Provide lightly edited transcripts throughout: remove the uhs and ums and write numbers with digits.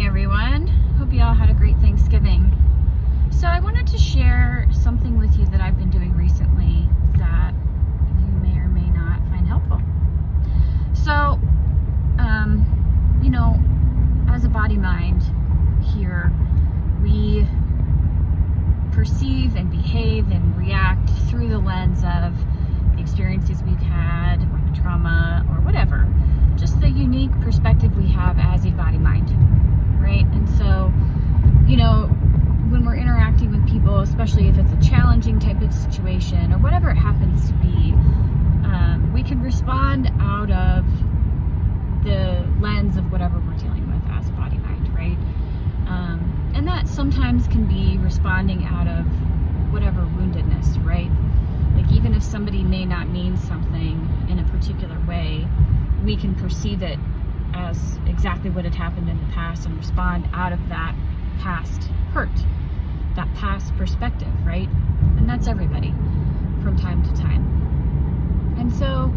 morning, everyone. Hope you all had a great Thanksgiving. So I wanted to share something with you that I've been doing recently that you may or may not find helpful. So, as a body mind here, we perceive and behave and react through the lens of the experiences we've had or the trauma or whatever. Just the unique perspective we have as a body mind, right? And so, when we're interacting with people, especially if it's a challenging type of situation or whatever it happens to be, we can respond out of the lens of whatever we're dealing with as a body mind, right? And that sometimes can be responding out of whatever woundedness, right? Like even if somebody may not mean something in a particular way, we can perceive it as exactly what had happened in the past and respond out of that past hurt, that past perspective, right? And that's everybody from time to time. And so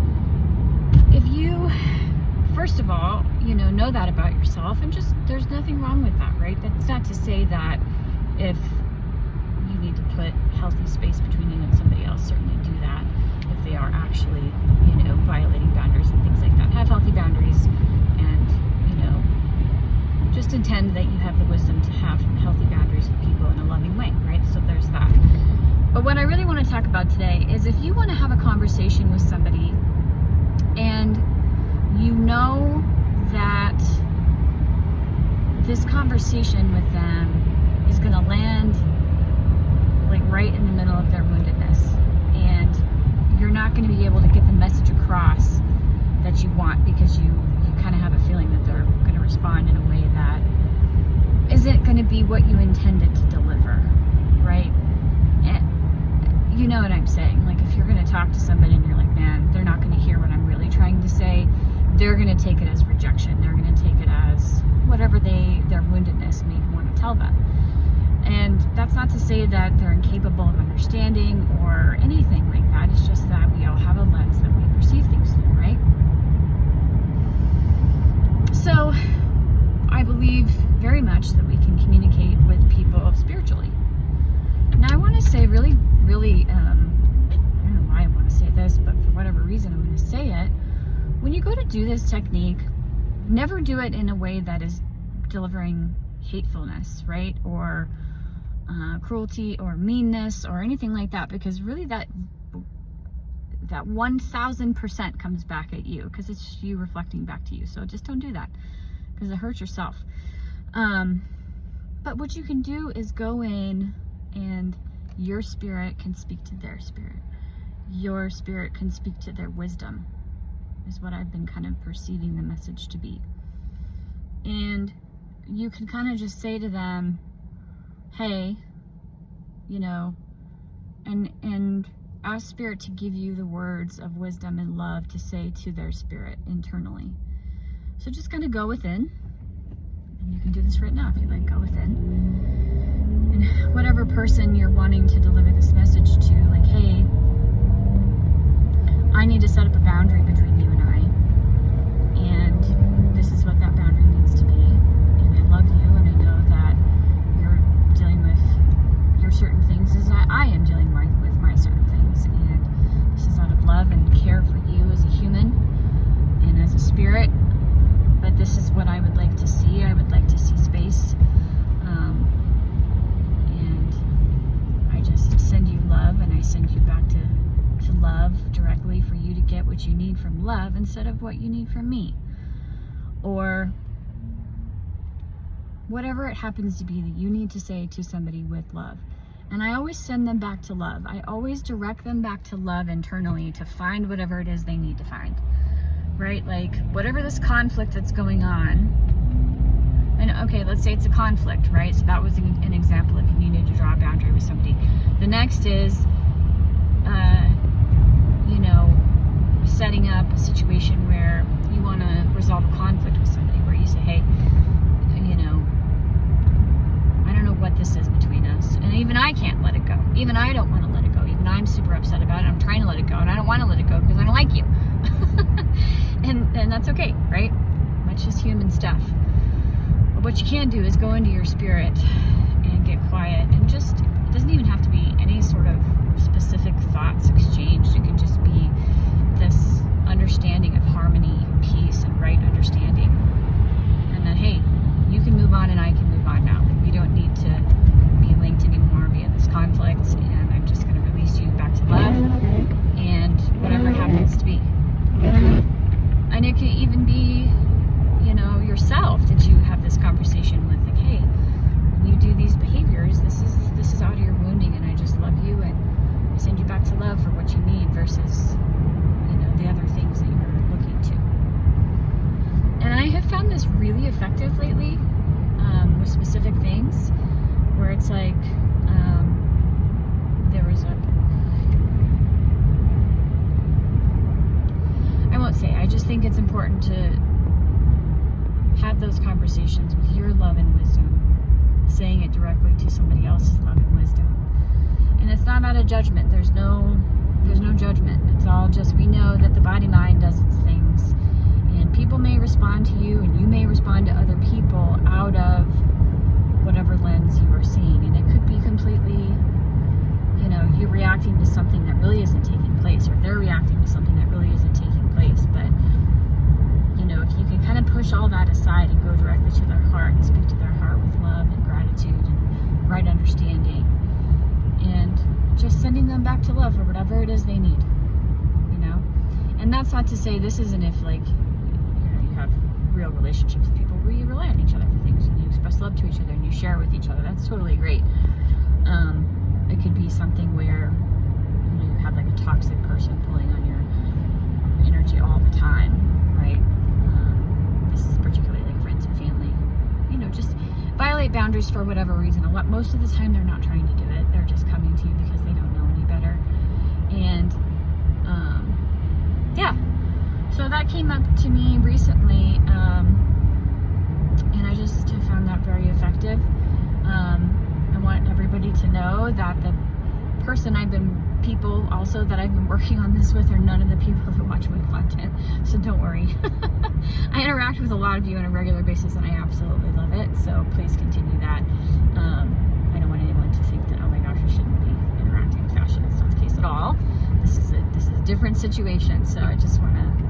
if you, first of all, know that about yourself, and just there's nothing wrong with that, right? That's not to say that if you need to put healthy space between you and somebody else, certainly do that if they are actually, violating boundaries and things like that. Have healthy boundaries and, just intend that you have the wisdom to have healthy boundaries with people in a loving way, right? So there's that. But what I really want to talk about today is if you want to have a conversation with somebody and you know that this conversation with them is going to land like right in the middle of their woundedness, and you're not going to be able to get the message across that you want because you kind of have a feeling that they're going to respond in a way that isn't going to be what you intended to deliver, right? And you know what I'm saying? Like if you're going to talk to somebody and you're like, man, they're not going to hear what I'm really trying to say, they're going to take it as rejection. They're going to take it as whatever their woundedness may want to tell them. And that's not to say that they're incapable of understanding or anything like that. It's just that we all have a lens that we perceive things through, right? So I believe very much that we can communicate with people spiritually. Now I want to say really, I don't know why I want to say this, but for whatever reason I'm going to say it. When you go to do this technique, never do it in a way that is delivering hatefulness, right? Or cruelty or meanness or anything like that, because really that 1000% comes back at you because it's you reflecting back to you. So just don't do that because it hurts yourself. But what you can do is go in and your spirit can speak to their spirit. Your spirit can speak to their wisdom, is what I've been kind of perceiving the message to be. And you can kind of just say to them, hey, and ask spirit to give you the words of wisdom and love to say to their spirit internally. So just kind of go within, and you can do this right now if you like, go within. And whatever person you're wanting to deliver this message to, like, hey, I need to set up a boundary between you and I, and this is what that boundary needs to be, and I love you, and I know that you're dealing with your certain things as I am dealing with my certain things, and this is out of love and care for you as a human and as a spirit, but this is what I would like to see. I would like to see space, and I just send you love, and I send you back to love directly for you to get what you need from love instead of what you need from me, or whatever it happens to be that you need to say to somebody with love. And I always send them back to love. I always direct them back to love internally to find whatever it is they need to find, right? Like whatever this conflict that's going on, and okay, let's say it's a conflict, right? So that was an example if you needed to draw a boundary with somebody. The next is setting up a situation where you want to resolve a conflict with somebody, where you say, hey, I don't know what this is between us, and even I can't let it go. Even I don't want to let it go. Even I'm super upset about it. I'm trying to let it go, and I don't want to let it go because I don't like you. and that's okay, right? That's just human stuff. what you can do is go into your spirit and get quiet, and just, it doesn't even have to be any sort of specific thoughts exchanged. It can just be this understanding of harmony, peace, and right understanding. And then, hey, you can move on and I can move on now. We don't need to be linked anymore, be in this conflict, and I'm just going to release you back to love and whatever happens to be. And it can even be, yourself that you have this conversation with, like, hey, when you do these behaviors, this is out of your wounding, and I just love you, and I send you back to love for what you need versus, the other things that you're looking to. And I have found this really effective lately with specific things where it's like, I won't say, I just think it's important to have those conversations with your love and wisdom, saying it directly to somebody else's love and wisdom. And it's not out of judgment. There's no judgment. It's all just, we know that the body mind does its things, and people may respond to you, and you may respond to other people out of whatever lens you are seeing. And it could be completely, you reacting to something that really isn't taking place, or they're reacting to something that really isn't taking place. But if you can kind of push all that aside and go directly to their heart and speak to their heart with love and gratitude and right understanding, and just sending them back to love for whatever it is they need, And that's not to say, this isn't if, you have real relationships with people where you rely on each other for things and you express love to each other and you share with each other. That's totally great. It could be something where you have like a toxic person pulling on your energy all the time, right? This is particularly like friends and family. Just violate boundaries for whatever reason. Most of the time they're not trying to do it. They're just coming to you because they don't know any better. And so that came up to me recently, and I just have found that very effective. I want everybody to know that the people also that I've been working on this with are none of the people that watch my content, so don't worry. I interact with a lot of you on a regular basis, and I absolutely love it, so please continue that. I don't want anyone to think that, oh my gosh, I shouldn't be interacting with Ashley. That's not the case at all. This is a different situation, so I just want to